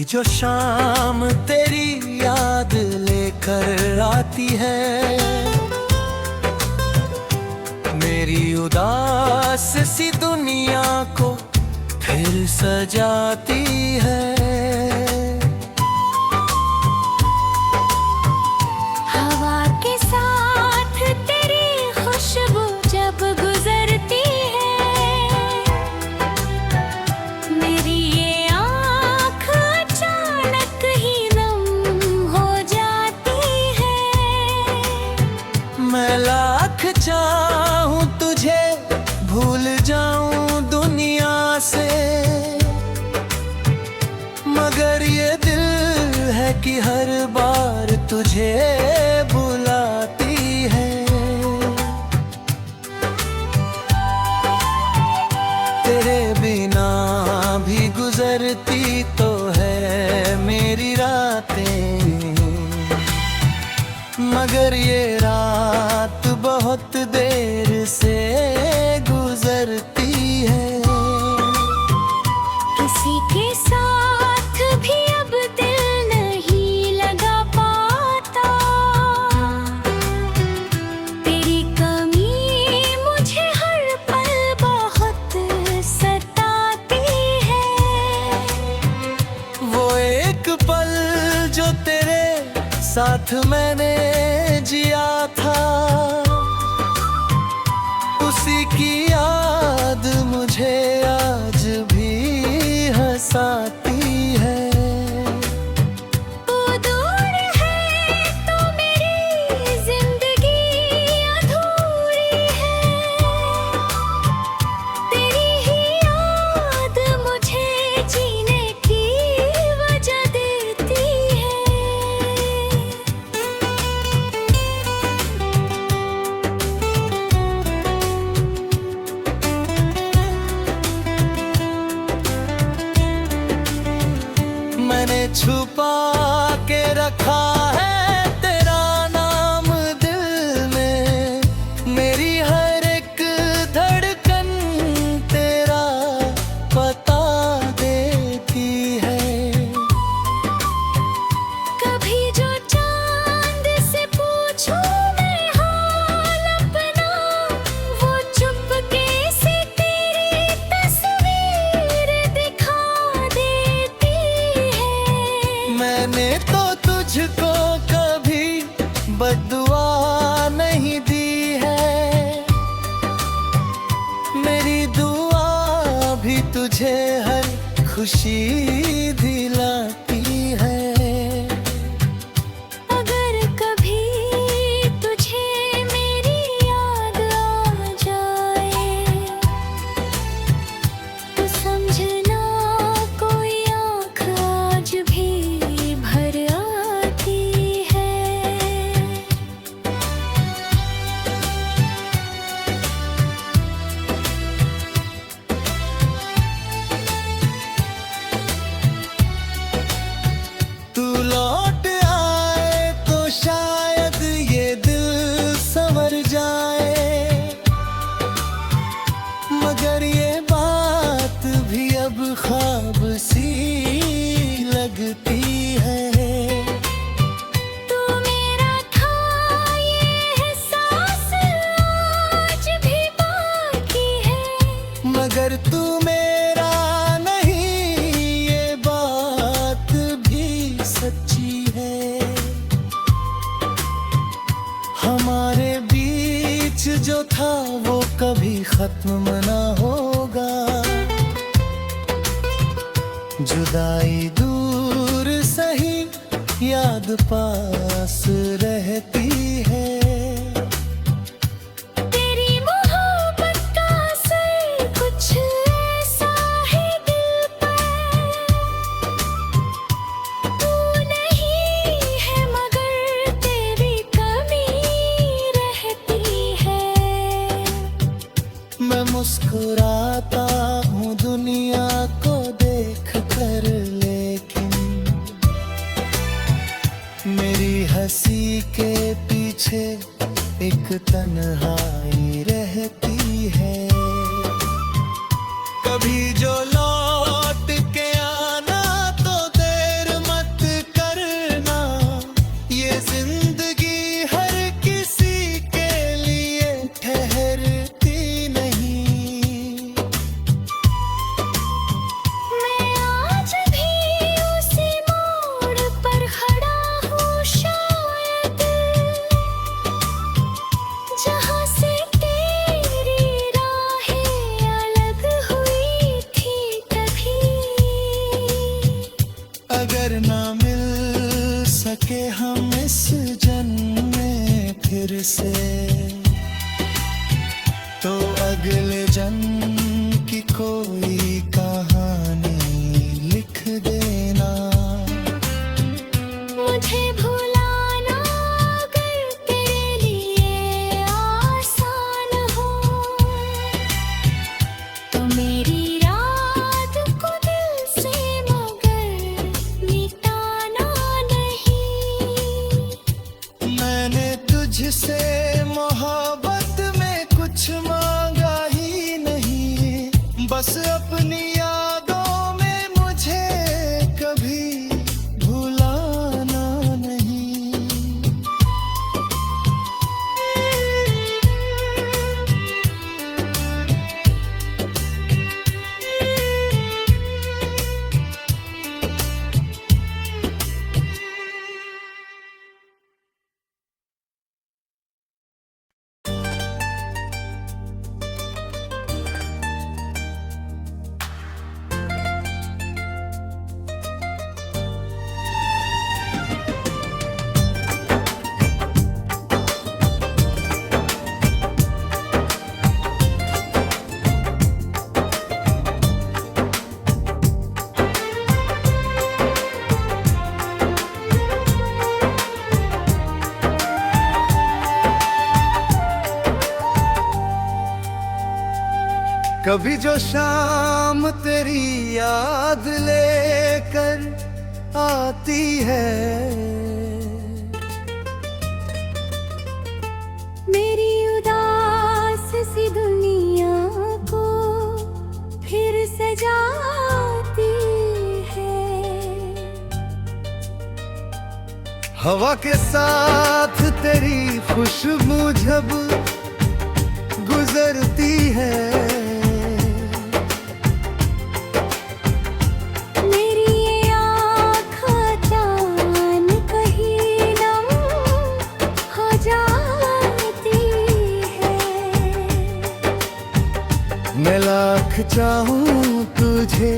जो शाम तेरी याद लेकर आती है, मेरी उदास सी दुनिया को फिर सजाती है। हवा के साथ तेरी खुशबू जब गुजरती है, मेरी ये आँख अचानक ही नम हो जाती है। मैं लाख चाहूं तुझे भूल जाऊं दुनिया से, मगर ये दिल है कि हर बार तुझे बुलाती है। तेरे बिना भी गुजरती तो है मेरी रातें, मगर ये रात बहुत देर से गुजरती है। किसी के साथ भी अब दिल नहीं लगा पाता, तेरी कमी मुझे हर पल बहुत सताती है। वो एक पल जो तेरे साथ मैंने जिया था, उसी की याद मुझे आज भी हंसाती है। तू दूर है तो मेरी जिंदगी अधूरी है, तेरी ही याद मुझे जीने की वजह देती है। मैंने छुपा के रखा है तेरा नाम दिल में, मेरी हर एक धड़कन तेरा पता देती है। कभी जो चांद से पूछूं मैं हाल अपना, वो चुपके से तेरी तस्वीर दिखा देती है। मैंने तो तुझको कभी बद्दुआ नहीं दी है, मेरी दुआ भी तुझे हर खुशी दिलाती है। अगर कभी तुझे मेरी याद आ जाए, तो समझना कोई आँख आज भी भर आती है। तू लौट आए तो शायद ये दिल संवर जाए, मगर ये बात भी अब ख्वाब सी लगती है। तू मेरा था ये एहसास आज भी बाकी है, मगर तू मेरा नहीं ये बात भी सच्ची है। हमारे बीच जो था वो कभी खत्म ना होगा, जुदाई दूर सही याद पास रहती है। तेरी मोहब्बत का असर कुछ ऐसा है दिल पर, तू नहीं है मगर तेरी कमी रहती है। मैं मुस्कुराता हूँ दुनिया को देख कर, लेकिन मेरी हंसी के पीछे एक तन्हाई रहती है। कभी जो लौट के आना तो देर सके हम इस जन्म में फिर से, तो अगले जन्म की कोई कहानी लिख देना। मुझे भुलाना अगर तेरे लिए आसान हो, तो मेरी रात को दिल से मगर मिटाना नहीं। मैंने तुझसे मोहब्बत में कुछ मांगा ही नहीं, बस अपनी यादों में मुझे कभी भुलाना नहीं। कभी जो शाम तेरी याद लेकर आती है, मेरी उदास सी दुनिया को फिर सजाती है। हवा के साथ तेरी खुशबू जब गुजरती है, मैं लाख चाहूं तुझे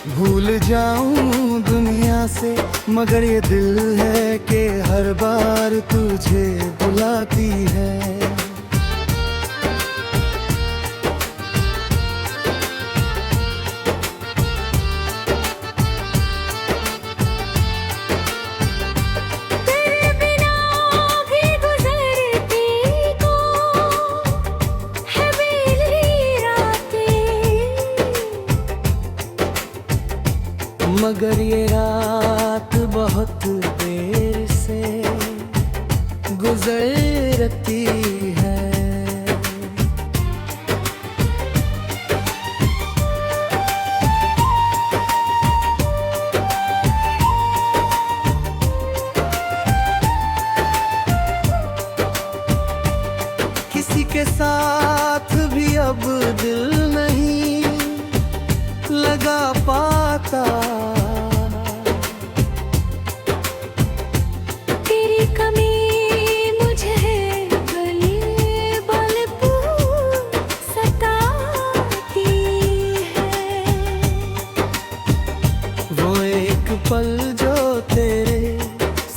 भूल जाऊं दुनिया से, मगर ये दिल है कि हर बार तुझे बुलाती है। मगर ये रात बहुत देर से गुजरती है। किसी के साथ भी अब दिल नहीं लगा पाता, तेरी कमी मुझे बल सताती है। वो एक पल जो तेरे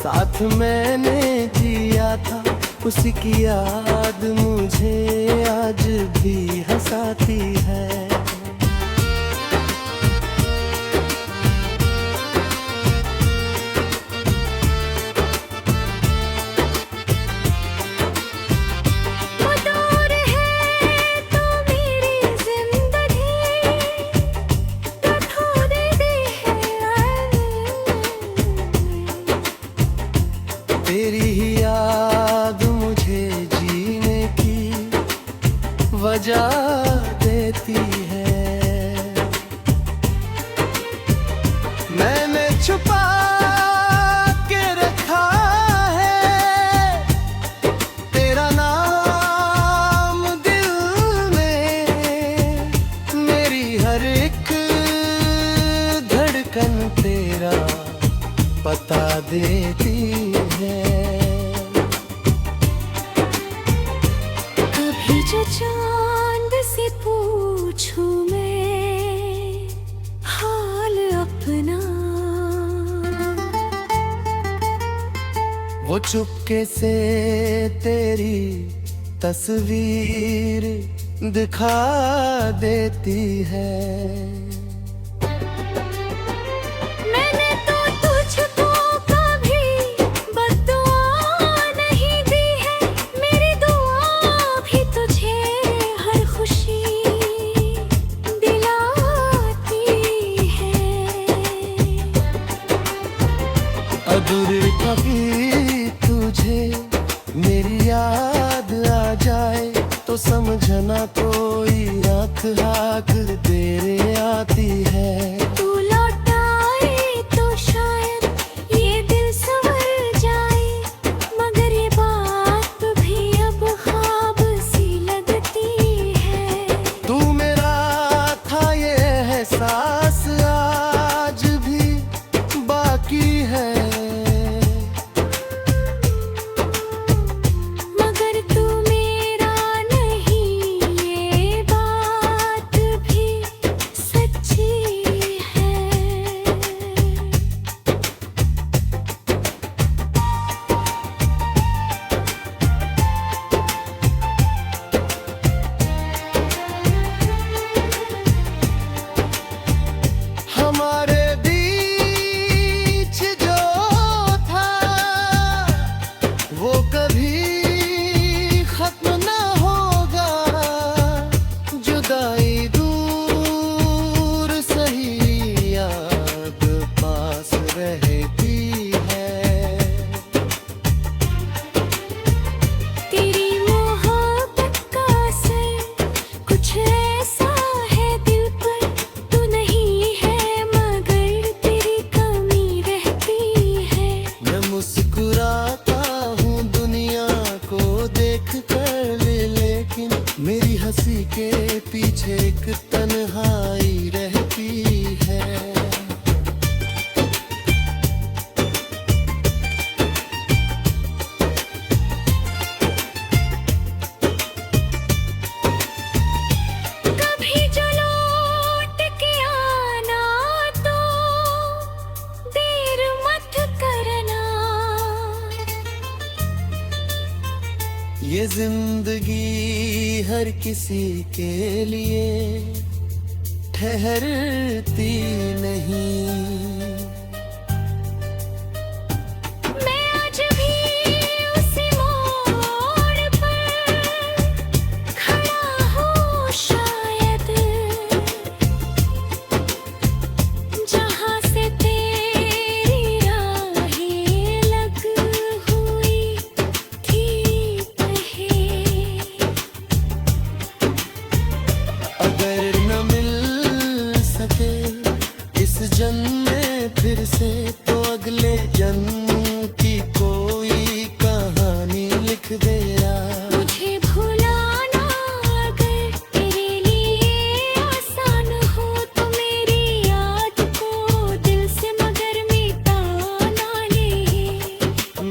साथ मैंने जिया था, उसी की याद मुझे आज भी हंसाती है। तेरी ही याद मुझे जीने की वजह देती है। मैंने छुपा के रखा है तेरा नाम दिल में, मेरी हर एक धड़कन तेरा पता देती है। कभी जो चांद से पूछूं मैं हाल अपना, वो चुपके से तेरी तस्वीर दिखा देती है। मैंने तो तुझको कभी बद्दुआ नहीं दी है, मेरी दुआ भी तुझे हर खुशी दिलाती है। अगर कभी तुझे मेरी याद आ जाए तो समझना कोई आँख आँख तेरे आती है। तू लौटाए तो शायद ये दिल संवर जाए, मगर ये बात भी अब ख्वाब सी लगती है। तू मेरा था ये एहसास आज भी बाकी है। मगर तू मेरा नहीं, ये बात भी सच्ची है। हमारे बीच जो था वो कभी खत्म ना होगा। जुदाई दूर सही याद पास रहती है। तेरी मोहब्बत का असर कुछ ऐसा है दिल पर, तू नहीं है मगर तेरी कमी रहती है। मैं मुस्कुराता हूँ दुनिया को देख कर, लेकिन मेरी हंसी के पीछे एक तन्हाई रहती है। कभी जो लौट के आना तो देर मत करना। ये जिंदगी हर किसी के लिए ठहरती नहीं। मैं आज भी उसी मोड़ पर खड़ा हूँ शायद, जहाँ से तेरी राहें लग हुई थी पहले। अगर न मिल सके इस जन्म में फिर से तो अगले जन्म की कोई कहानी लिख देना। मुझे भुलाना अगर तेरे लिए आसान हो तो मेरी याद को दिल से मगर मिटाना नहीं।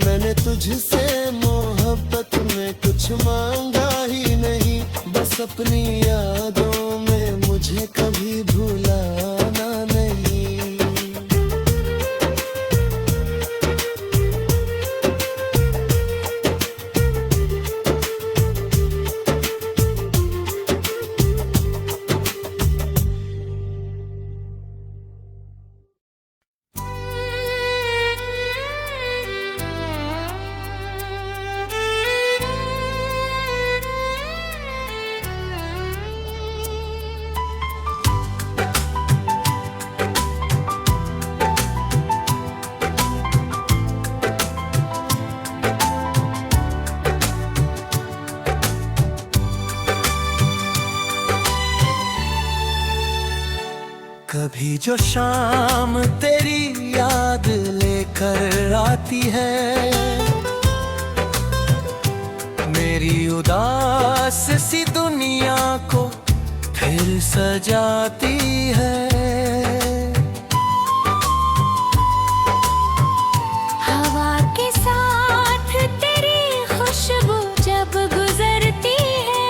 मैंने तुझसे मोहब्बत में कुछ मांगा ही नहीं, बस अपनी यादों में मुझे कभी भुलाना नहीं। कभी जो शाम तेरी याद लेकर आती है, मेरी उदास सी दुनिया को फिर सजाती है। हवा के साथ तेरी खुशबू जब गुजरती है,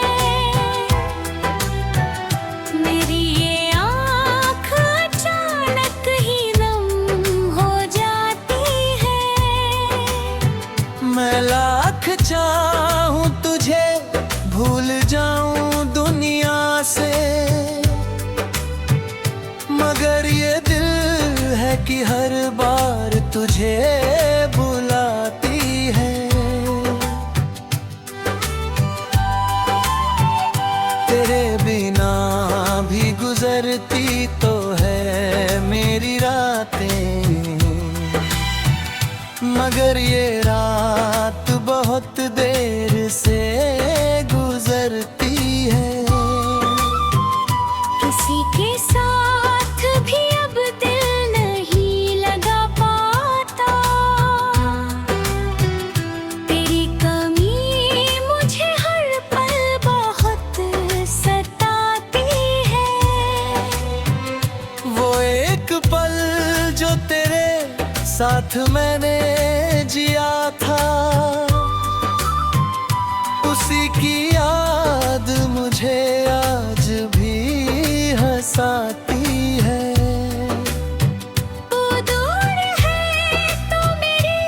मेरी ये आँख अचानक ही नम हो जाती है। मैं लाख चाहूं तुझे भूल जाऊं दुनिया से, मगर ये दिल है कि हर बार तुझे बुलाती है। तेरे बिना भी गुजरती तो है मेरी रातें, मगर ये रात बहुत देर से गुजरती है। किसी के साथ भी अब दिल नहीं लगा पाता, तेरी कमी मुझे हर पल बहुत सताती है। वो एक पल जो तेरे साथ मैंने जिया था, उसी की याद मुझे आज भी हंसाती है। तू दूर है तो मेरी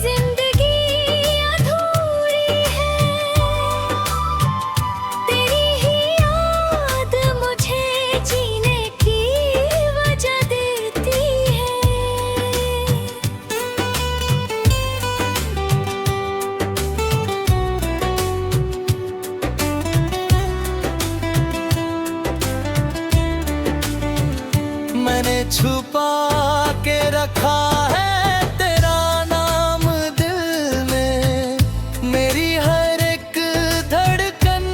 जिंदगी अधूरी है, तेरी ही याद मुझे जीने की वजह देती है। मैंने छुपा के रखा है तेरा नाम दिल में, मेरी हर एक धड़कन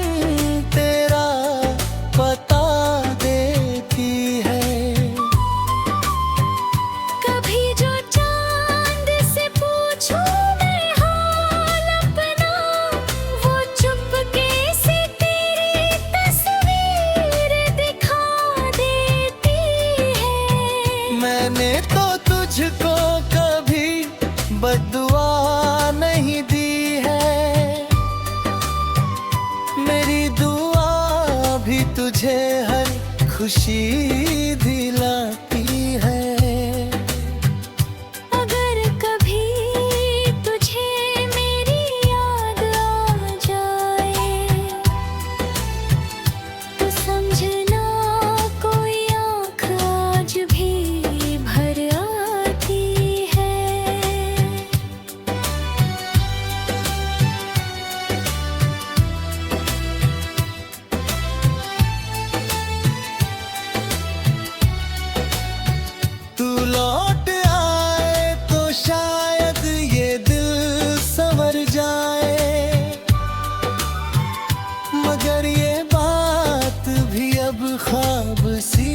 तेरा पता देती है। कभी जो चांद से पूछूं मैं हाल अपना, वो चुपके से तेरी तस्वीर दिखा देती है। मैंने तो तुझको कभी बद्दुआ नहीं दी है, मेरी दुआ भी तुझे हर खुशी दिलाती है। अगर कभी तुझे मेरी याद आ जाए, तो समझना कोई आँख आज भी भर आती है। तू लौट आए तो शायद ये दिल संवर जाए, मगर ये बात भी अब ख्वाब सी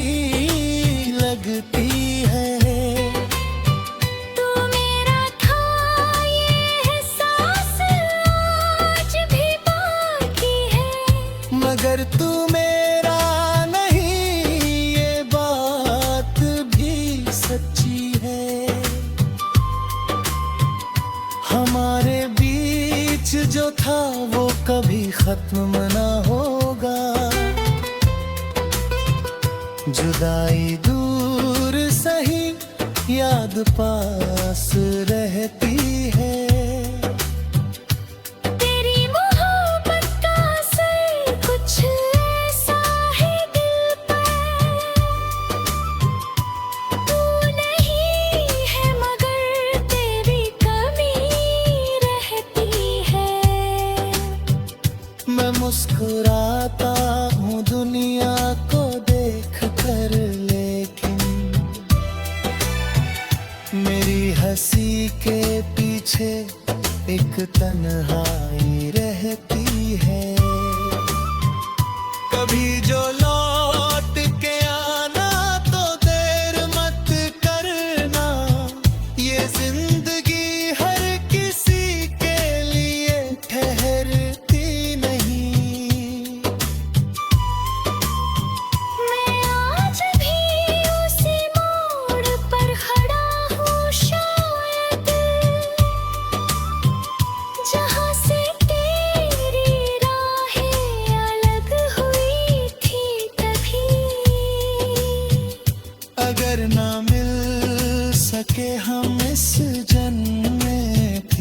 लगती है। तू मेरा था ये एहसास आज भी बाकी है, मगर तू मेरा नहीं ये बात भी सच्ची है। हमारे बीच जो था वो कभी खत्म ना होगा, जुदाई दूर सही याद पास रहती है। तेरी मोहब्बत का असर कुछ ऐसा है दिल पर, तू नहीं है मगर तेरी कमी रहती है। मैं मुस्कुराता हूँ दुनिया को देख कर, लेकिन मेरी हंसी के पीछे एक तन्हाई रहती है। कभी जो लौट के आना तो देर मत करना, ये जिंदगी हर किसी के लिए ठहरती नहीं। मैं आज भी उसी मोड़ पर खड़ा हूँ शायद, जहाँ से तेरी राहें अलग हुई थी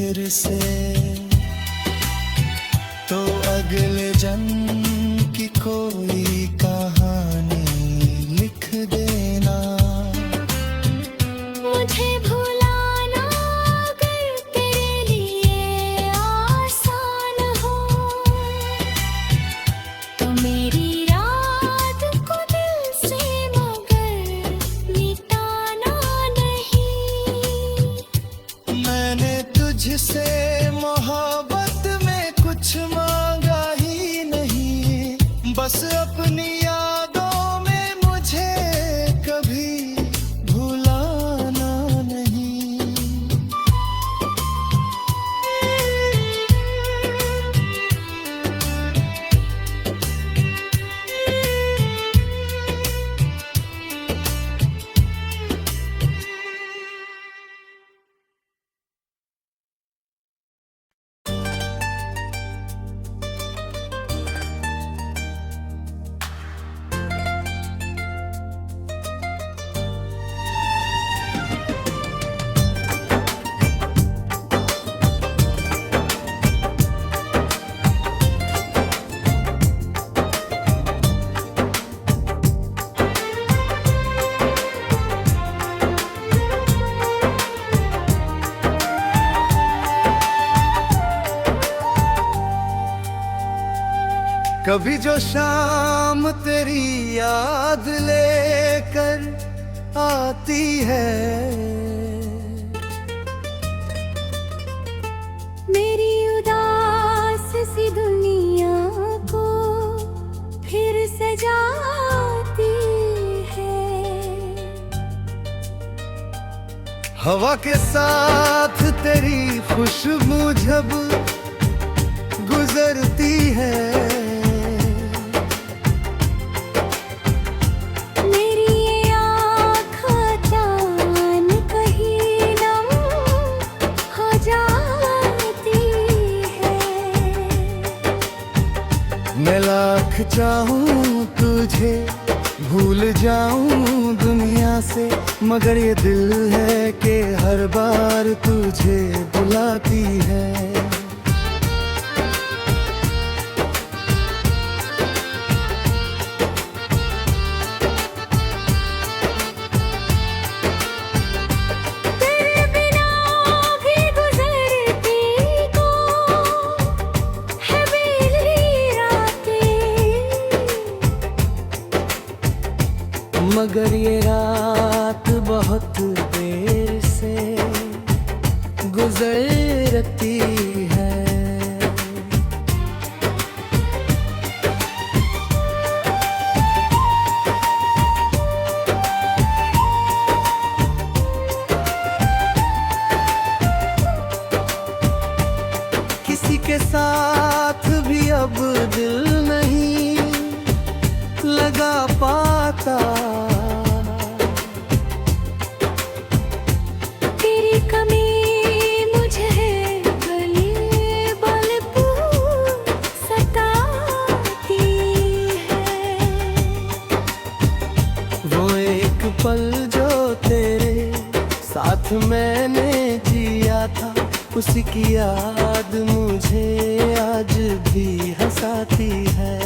फिर से, तो अगले जन्म की कोई कहानी लिख देना। मुझे भुलाना अगर तेरे लिए आसान हो, तो मेरी याद को दिल से मगर मिटाना नहीं। मैंने तुझसे मोहब्बत में कुछ मांगा ही नहीं, बस अपनी यादों में मुझे कभी भुलाना नहीं। कभी जो शाम तेरी याद लेकर आती है, मेरी उदास सी दुनिया को फिर सजाती है। हवा के साथ तेरी खुशबू जब गुजरती है, मैं लाख चाहूं तुझे भूल जाऊं दुनिया से, मगर ये दिल है कि हर बार तुझे बुलाती है। मगर ये रात बहुत देर से गुजरती है। किसी के साथ भी अब दिल नहीं लगा पाता, तेरी कमी मुझे गले बल सताती है। वो एक पल जो तेरे साथ मैंने जिया था, उसी की याद मुझे आज भी हंसाती है।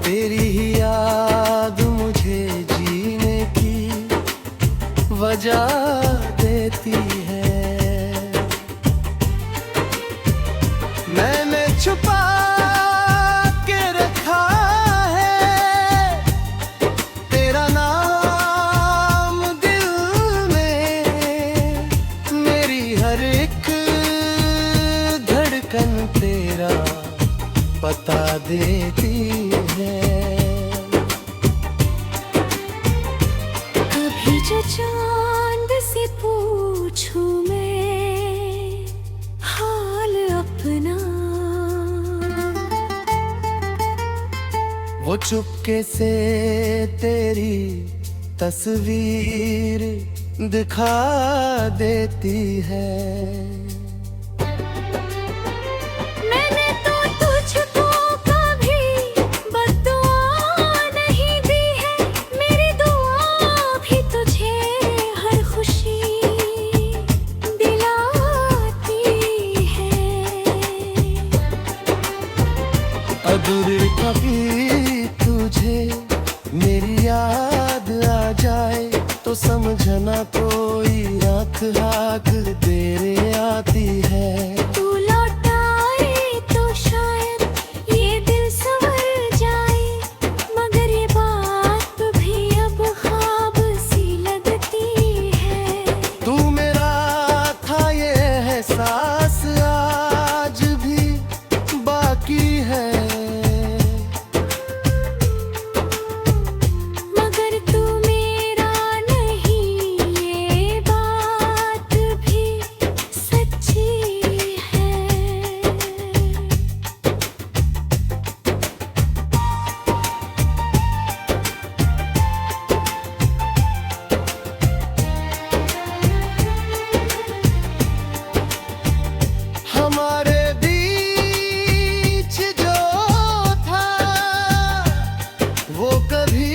तेरी ही याद मुझे जीने की वजह देती है। मैंने छुपा के रखा है तेरा नाम दिल में, मेरी हर एक धड़कन तेरा पता देती है। कभी जो चांद से पूछूं मैं हाल अपना, वो चुपके से तेरी तस्वीर दिखा देती है। मैंने तो तुझको कभी बद्दुआ नहीं दी है, मेरी दुआ भी तुझे हर खुशी दिलाती है। अगर कभी तुझे मेरी याद आ जाए तो समझना कोई आँख आँख तेरे आती है। तू लौटाए तो शायद ये दिल संवर जाए, मगर ये बात भी अब ख्वाब सी लगती है। तू मेरा था ये एहसास आज भी बाकी है। मगर तू मेरा नहीं, ये बात भी सच्ची है। हमारे बीच जो था वो कभी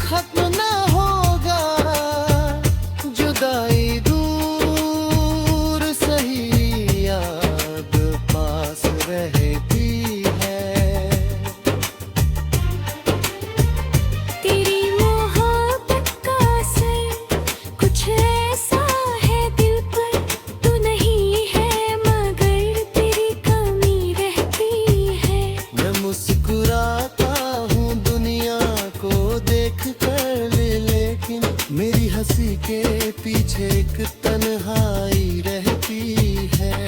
खत्म ना होगा। जुदाई दूर सही याद पास रहती है। तेरी मोहब्बत का असर कुछ ऐसा है दिल पर, तू नहीं है मगर तेरी कमी रहती है। मैं मुस्कुराता हूँ दुनिया को देख कर, लेकिन मेरी हंसी के पीछे एक तन्हाई रहती है।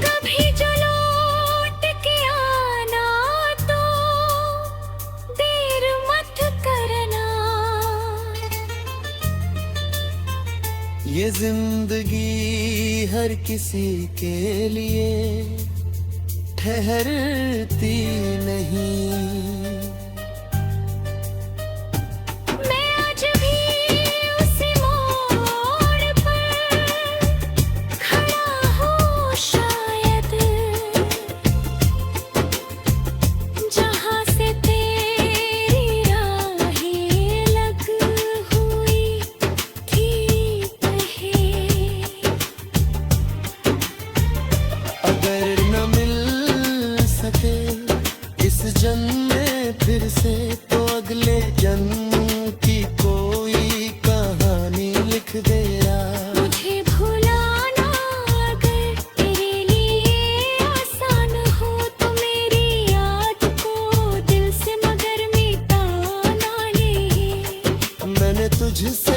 कभी जो लौट के आना तो देर मत करना। ये जिंदगी हर किसी के लिए ठहरती नहीं। मैं आज भी उसी मोड़ पर खड़ा हूँ शायद, जहाँ से तेरी राहें लग हुई थी कहीं। अगर न मिल सके इस जन्म में फिर से तो अगले जन्म की कोई कहानी लिख देना। मुझे भुलाना अगर तेरे लिए आसान हो तो मेरी याद को दिल से मगर मिटाना नहीं। मैंने तुझसे